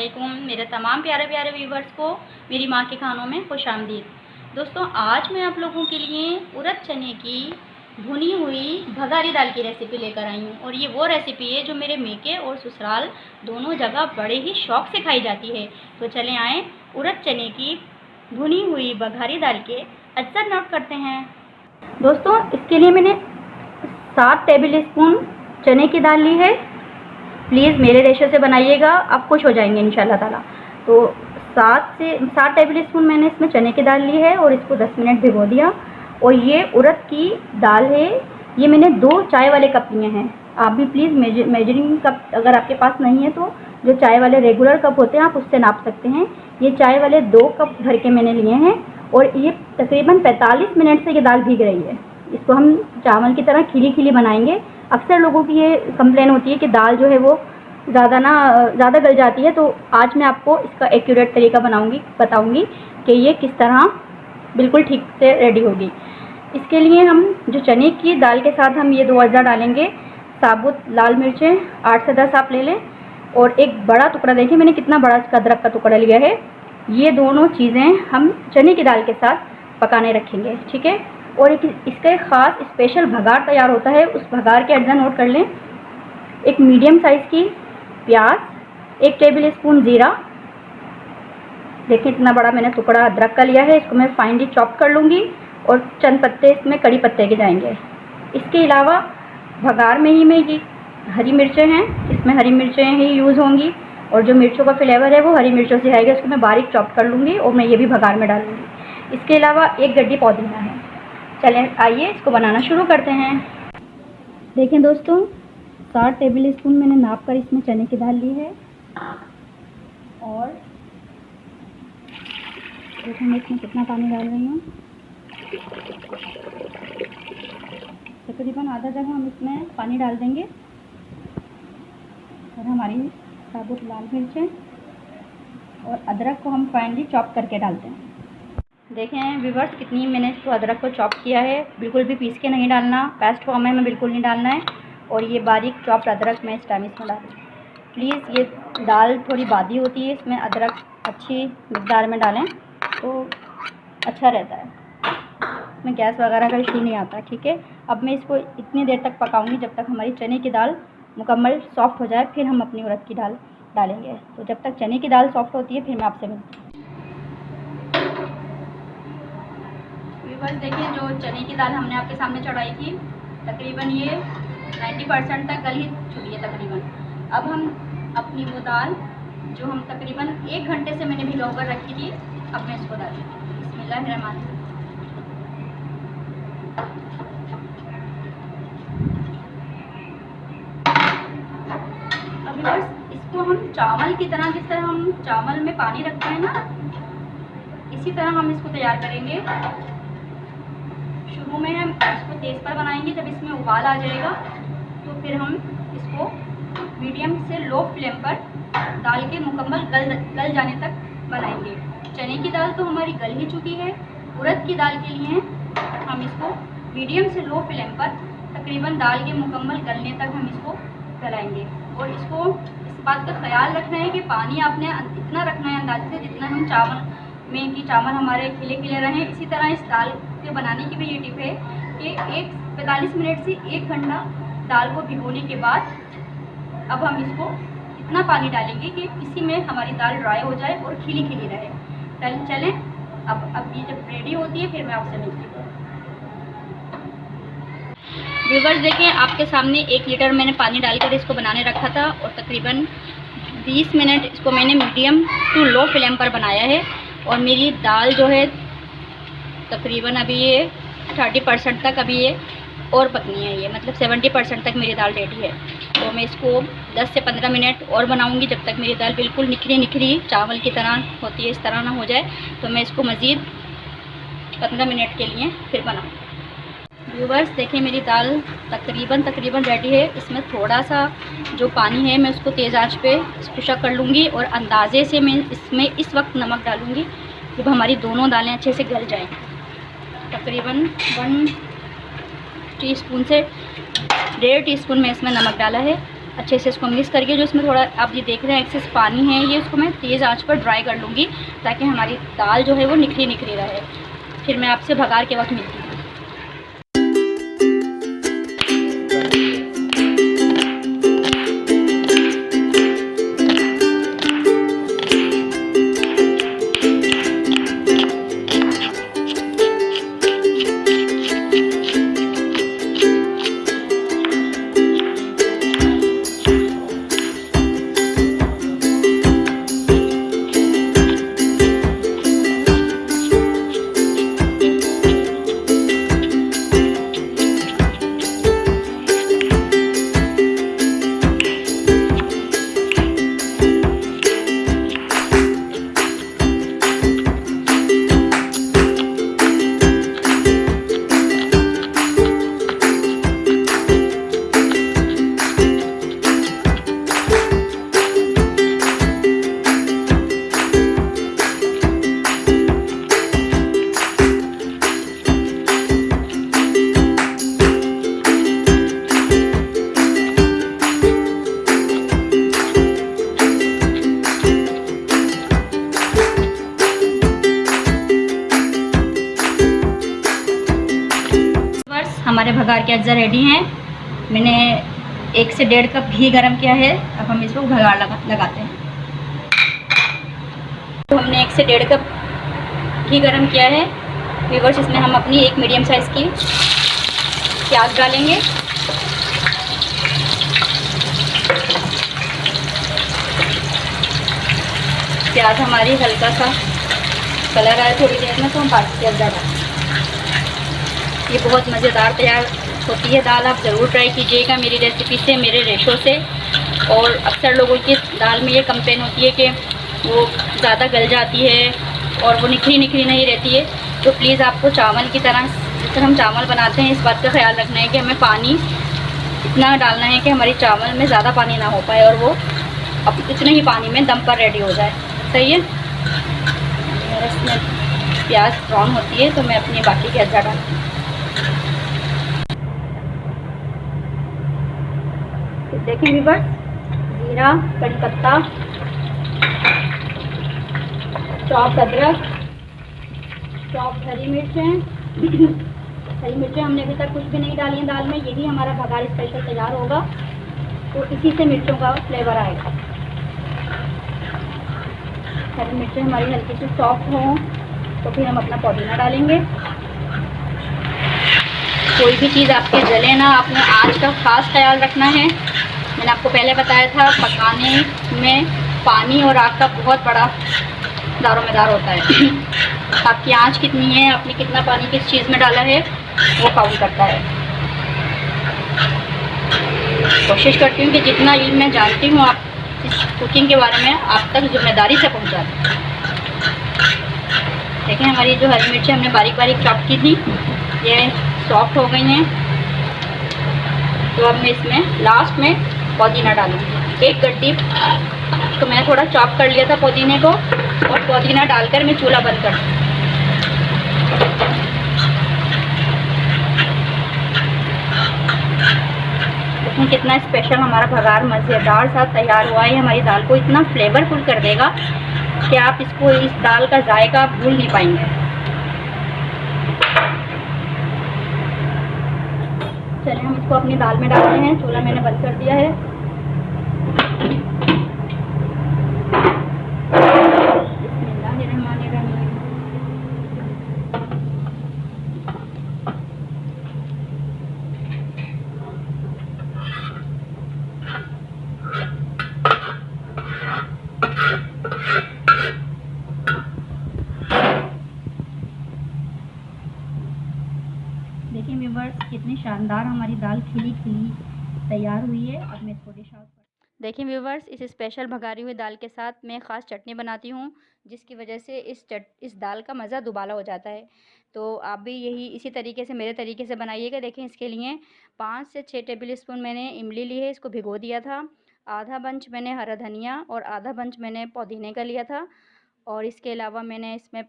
वालेकुम। मेरे तमाम प्यारे प्यारे व्यूवर्स को मेरी माँ के खानों में खुशामदीद। दोस्तों, आज मैं आप लोगों के लिए उड़द चने की भुनी हुई भगारी दाल की रेसिपी लेकर आई हूँ। और ये वो रेसिपी है जो मेरे मेके और ससुराल दोनों जगह बड़े ही शौक़ से खाई जाती है। तो चलें आएँ उड़द चने की भुनी हुई बघारी दाल के अज्जा नोट करते हैं। दोस्तों, इसके लिए मैंने 7 टेबल स्पून चने की दाल ली है। प्लीज़ मेरे रेशो से बनाइएगा, आप खुश हो जाएंगे इंशाल्लाह ताला। तो 7 टेबल स्पून मैंने इसमें चने की दाल ली है और इसको 10 मिनट भिगो दिया। और ये उड़द की दाल है, ये मैंने 2 चाय वाले कप लिए हैं। आप भी प्लीज़ मेजरिंग कप अगर आपके पास नहीं है तो जो चाय वाले रेगुलर कप होते हैं आप उससे नाप सकते हैं। ये चाय वाले 2 कप भर के मैंने लिए हैं और ये तकरीबन 45 मिनट से ये दाल भीग रही है। इसको हम चावल की तरह खिली खिली बनाएंगे। अक्सर लोगों की ये कंप्लेन होती है कि दाल जो है वो ज़्यादा गल जाती है। तो आज मैं आपको इसका एक्यूरेट तरीका बताऊंगी कि ये किस तरह बिल्कुल ठीक से रेडी होगी। इसके लिए हम जो चने की दाल के साथ हम ये 2 अज्जा डालेंगे। साबुत लाल मिर्चें 8 से 10 आप ले लें और एक बड़ा टुकड़ा, देखिए मैंने कितना बड़ा इसका अदरक का टुकड़ा लिया है। ये दोनों चीज़ें हम चने की दाल के साथ पकाने रखेंगे, ठीक है। और इसका एक ख़ास स्पेशल भगार तैयार होता है, उस भगार के अज्जा नोट कर लें। एक मीडियम साइज़ की प्याज, 1 टेबल स्पून ज़ीरा, देखिए इतना बड़ा मैंने टुकड़ा अदरक का लिया है। इसको मैं फाइनली चॉप कर लूँगी और चंद पत्ते इसमें कड़ी पत्ते के जाएंगे। इसके अलावा भगार में ही में ये हरी मिर्चें हैं, इसमें हरी मिर्चें ही यूज़ होंगी और जो मिर्चों का फ्लेवर है वो हरी मिर्चों से आएगा। इसको मैं बारीक चॉप कर लूँगी और मैं ये भी भगार में डालूँगी। इसके अलावा 1 गड्डी पुदीना है। चलें आइए इसको बनाना शुरू करते हैं। देखें दोस्तों, 7 टेबल स्पून मैंने नाप कर इसमें चने की दाल ली है और देखिए मैं इसमें कितना पानी डाल रही हूँ। तकरीबन आधा जगह हम इसमें पानी डाल देंगे और हमारी साबुत लाल मिर्चें और अदरक को हम फाइनली चॉप करके डालते हैं। देखें व्यूवर्स, कितनी मैंने इसको अदरक को चॉप किया है। बिल्कुल भी पीस के नहीं डालना, पेस्ट फॉर्म में बिल्कुल नहीं डालना है। और ये बारीक चॉप्ड अदरक मैं इस टाइम इसमें डाल दूँ। प्लीज़ ये दाल थोड़ी बादी होती है, इसमें अदरक अच्छी मिकदार में डालें तो अच्छा रहता है, इसमें गैस वगैरह का इशू नहीं आता, ठीक है। अब मैं इसको इतनी देर तक पकाऊंगी जब तक हमारी चने की दाल मुकम्मल सॉफ्ट हो जाए, फिर हम अपनी उड़द की दाल डालेंगे। तो जब तक चने की दाल सॉफ्ट होती है फिर मैं आपसे मिलती हूँ। व्यूअर्स देखिए, जो चने की दाल हमने आपके सामने चढ़ाई थी तकरीबन ये 90% तक गल ही चुकी है तकरीबन। अब हम अपनी वो दाल जो हम तकरीबन 1 घंटे से मैंने भिगो कर रखी थी, अब मैं इसको डालूँगी। बिस्मिल्लाहिर्रहमानिर्रहीम। अब इसको हम चावल की तरह, जिस तरह हम चावल में पानी रखते हैं ना, इसी तरह हम इसको तैयार करेंगे। शुरू में हम इसको तेज़ पर बनाएंगे, जब इसमें उबाल आ जाएगा तो फिर हम इसको मीडियम से लो फ्लेम पर दाल के मुकम्मल गल जाने तक बनाएंगे। चने की दाल तो हमारी गल ही चुकी है। उड़द की दाल के लिए हम इसको मीडियम से लो फ्लेम पर तकरीबन दाल के मुकम्मल गलने तक हम इसको गलाएंगे। और इसको इस बात का ख्याल रखना है कि पानी आपने इतना रखना है अंदाजे से जितना हम चावल में कि चावल हमारे खिले खिले रहें। इसी तरह इस दाल के बनाने की भी ये टिप है कि 45 मिनट से 1 घंटा दाल को भिगोने के बाद अब हम इसको इतना पानी डालेंगे कि इसी में हमारी दाल ड्राई हो जाए और खिली खिली रहे। चलें अब ये जब रेडी होती है फिर मैं आपसे मिलती हूँ। व्यूअर्स देखिए, आपके सामने 1 लीटर मैंने पानी डालकर इसको बनाने रखा था और तकरीबन 20 मिनट इसको मैंने मीडियम टू लो फ्लेम पर बनाया है। और मेरी दाल जो है तकरीबन अभी ये 30% तक अभी ये और पकनी है, ये मतलब 70% तक मेरी दाल रेडी है। तो मैं इसको 10 से 15 मिनट और बनाऊंगी जब तक मेरी दाल बिल्कुल निखरी निखरी चावल की तरह होती है, इस तरह ना हो जाए। तो मैं इसको मज़ीद 15 मिनट के लिए फिर बनाऊँगी। व्यूवर्स देखिए, मेरी दाल तकरीबन रेडी है। इसमें थोड़ा सा जो पानी है मैं उसको तेज़ आंच पे खुशक कर लूँगी और अंदाजे से मैं इसमें इस वक्त नमक डालूँगी जब हमारी दोनों दालें अच्छे से गल जाएँ। तकरीबन 1 टीस्पून से 1.5 टीस्पून में इसमें नमक डाला है। अच्छे से इसको मिक्स करके, जो इसमें थोड़ा आप ये देख रहे हैं एक्सेस पानी है, ये इसको मैं तेज़ आंच पर ड्राई कर लूँगी ताकि हमारी दाल जो है वो निखरी निखरी रहे। फिर मैं आपसे भगार के वक्त मिलती हूँ। हमारे भगार के अज्जा रेडी हैं। मैंने 1 से 1.5 कप घी गरम किया है। अब हम इसको भगार लगाते हैं। तो हमने 1 से 1.5 कप घी गरम किया है। व्यूअर्स, इसमें हम अपनी एक मीडियम साइज़ की प्याज डालेंगे। प्याज हमारी हल्का सा कलर आए थोड़ी देर में तो हम बाकी अज्जा डालेंगे। ये बहुत मज़ेदार तैयार होती है दाल। आप ज़रूर ट्राई कीजिएगा मेरी रेसिपी से, मेरे रेशो से। और अक्सर लोगों की दाल में ये कंप्लेन होती है कि वो ज़्यादा गल जाती है और वो निखरी निखरी नहीं रहती है। तो प्लीज़ आपको चावल की तरह, जिस तरह हम चावल बनाते हैं, इस बात का ख्याल रखना है कि हमें पानी इतना डालना है कि हमारी चावल में ज़्यादा पानी ना हो पाए और वो अब इतने ही पानी में दम पर रेडी हो जाए। सही है। और इसमें प्याज ब्राउन होती है तो मैं अपनी बाकी के अज्जा डालती हूँ। देखिए व्यूअर्स, जीरा, कड़ी पत्ता, चॉप्ड अदरक, चॉप्ड हरी मिर्चें। हरी मिर्चें हमने अभी तक कुछ भी नहीं डाली हैं दाल में, यही हमारा भगार स्पेशल तैयार होगा। तो इसी से मिर्चों का फ्लेवर आएगा। हरी मिर्चें हमारी हल्की सी सॉफ्ट हों तो फिर हम अपना पुदीना डालेंगे। कोई भी चीज़ आपके जले ना, आपने आँच का खास ख्याल रखना है। मैंने आपको पहले बताया था पकाने में पानी और आग का बहुत बड़ा दारोमदार होता है। आपकी आँच कितनी है, आपने कितना पानी किस चीज़ में डाला है, वो काउंट करता है। कोशिश करती हूँ कि जितना इल्म मैं जानती हूँ आप इस कुकिंग के बारे में आप तक जिम्मेदारी से पहुँचा दें। देखिए हमारी जो हरी मिर्ची हमने बारीक बारीक चॉप की थी, ये सॉफ्ट हो गई हैं। तो अब मैं इसमें लास्ट में पुदीना डालूँगी। 1 गड्डी तो मैंने थोड़ा चॉप कर लिया था पुदीने को, और पुदीना डालकर मैं चूल्हा बंद कर दूँ। देखिए कितना स्पेशल हमारा भगार मज़ेदार सा तैयार हुआ है। हमारी दाल को इतना फ्लेवरफुल कर देगा कि आप इसको, इस दाल का जायका भूल नहीं पाएंगे। चलिए हम इसको अपनी दाल में डालते हैं। चूल्हा मैंने बंद कर दिया है। देखिए व्यूअर्स, कितनी शानदार हमारी दाल खिली खिली तैयार हुई है। अब मैं इसको डिश आउट कर। देखिए व्यूअर्स, इस स्पेशल भगारी हुई दाल के साथ मैं ख़ास चटनी बनाती हूँ, जिसकी वजह से इस दाल का मज़ा दुबाला हो जाता है। तो आप भी यही इसी तरीके से, मेरे तरीके से बनाइएगा। देखें इसके लिए 5 से 6 टेबल स्पून मैंने इमली ली है, इसको भिगो दिया था। आधा बंच मैंने हरा धनिया और आधा बंच मैंने पुदीने का लिया था। और इसके अलावा मैंने इसमें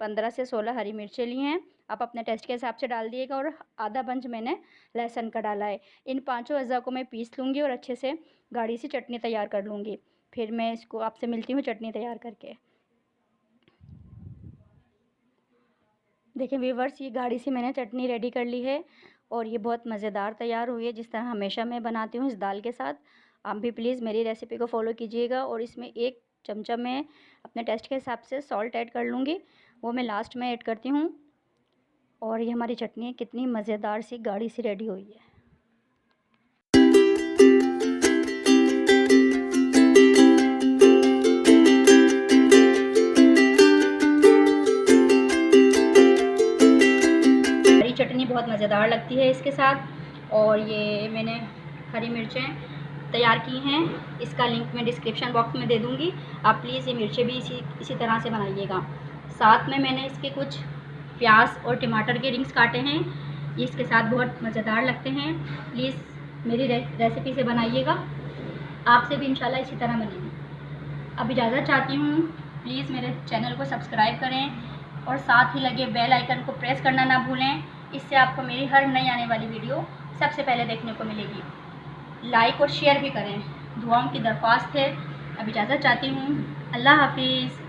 15 से 16 हरी मिर्चें ली हैं आप अपने टेस्ट के हिसाब से डाल दिएगा। और आधा बंच मैंने लहसुन का डाला है। इन 5 अज़ा को मैं पीस लूँगी और अच्छे से गाढ़ी सी चटनी तैयार कर लूँगी। फिर मैं इसको आपसे मिलती हूँ चटनी तैयार करके। देखिए व्यूअर्स, ये गाढ़ी सी मैंने चटनी रेडी कर ली है और ये बहुत मज़ेदार तैयार हुई है, जिस तरह हमेशा मैं बनाती हूँ इस दाल के साथ। आप भी प्लीज़ मेरी रेसिपी को फॉलो कीजिएगा। और इसमें 1 चमचा मैं अपने टेस्ट के हिसाब से सॉल्ट ऐड कर लूँगी, वो मैं लास्ट में ऐड करती हूँ। और ये हमारी चटनी कितनी मज़ेदार सी गाढ़ी सी रेडी हुई है। हरी चटनी बहुत मज़ेदार लगती है इसके साथ। और ये मैंने हरी मिर्चें तैयार की हैं, इसका लिंक मैं डिस्क्रिप्शन बॉक्स में दे दूँगी। आप प्लीज़ ये मिर्चें भी इसी तरह से बनाइएगा। साथ में मैंने इसके कुछ प्याज और टमाटर के रिंग्स काटे हैं, ये इसके साथ बहुत मज़ेदार लगते हैं। प्लीज़ मेरी रेसिपी से बनाइएगा, आपसे भी इंशाल्लाह इसी तरह बनेगी। अब इजाज़त चाहती हूँ, प्लीज़ मेरे चैनल को सब्सक्राइब करें और साथ ही लगे बेल आइकन को प्रेस करना ना भूलें। इससे आपको मेरी हर नई आने वाली वीडियो सबसे पहले देखने को मिलेगी। लाइक और शेयर भी करें, दुआओं की दरख्वास्त है। अब इजाज़त चाहती हूँ, अल्लाह हाफिज़।